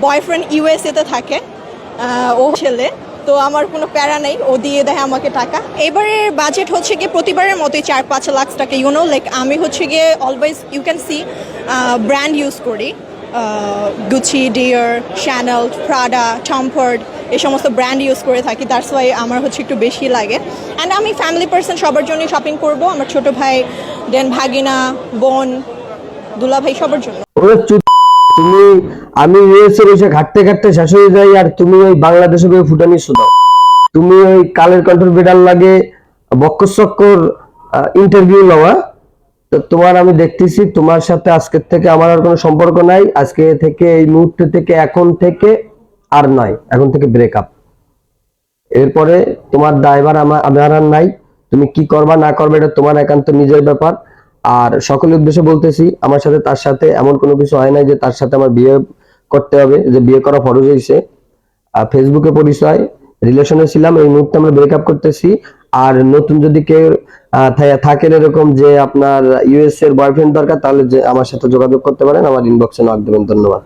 Boyfriend USA তে থাকে, ও ছেলে, তো আমার কোনো প্যারা নেই, ও দিয়ে দেয় আমাকে টাকা। এবারের বাজেট হচ্ছে গিয়ে প্রতিবারের মতোই 4-5 লাখ টাকা। লাইক আমি হচ্ছে গিয়ে always you can see brand use করি, Gucci, Dior, Chanel, Prada, Tom Ford, এই সমস্ত ব্র্যান্ড ইউজ করে থাকি। দ্যাটস ওয়াই আমার হচ্ছে একটু বেশি লাগে। অ্যান্ড আমি ফ্যামিলি পার্সন, সবার জন্যই শপিং করব, আমার ছোট ভাই, দেন ভাগিনা, বোন, দুলা ভাই, সবার জন্য। তুমি আমি ইউএসএ বসে ঘাটতে ঘাটতে শেষ হয়ে যাই, আর তুমি ওই বাংলাদেশে গিয়ে ফুটানি শোনাও। তুমি ওই কালের কন্ট্রোল বেডার লাগে বক্কর ইন্টারভিউ লওয়া। তো তোমার আমি দেখতেছি তোমার সাথে আজকের থেকে আমার আর কোনো সম্পর্ক নাই। আজকে থেকে, এই মুহূর্তে থেকে, এখন থেকে আর নয়, এখন থেকে ব্রেকআপ। এরপরে তোমার দায়ভার আমার আর নাই। তুমি কি করবা না করবে এটা তোমার একান্ত নিজের ব্যাপার। আর সকলের উদ্দেশ্যে বলতেছি, আমার সাথে তার সাথে এমন কোনো কিছু হয় নাই যে তার সাথে আমার বিয়ে করতে হবে, যে বিয়ে করা ফরজ হয়েছে। ফেসবুকে পরিচয়, রিলেশনে ছিলাম, এই মুহূর্তে আমরা ব্রেকআপ করতেছি। আর নতুন যদি কেউ থাকেন এরকম যে আপনার ইউএস এর বয়ফ্রেন্ড দরকার, তাহলে যে আমার সাথে যোগাযোগ করতে পারেন, আমার ইনবক্সে নক দেবেন। ধন্যবাদ।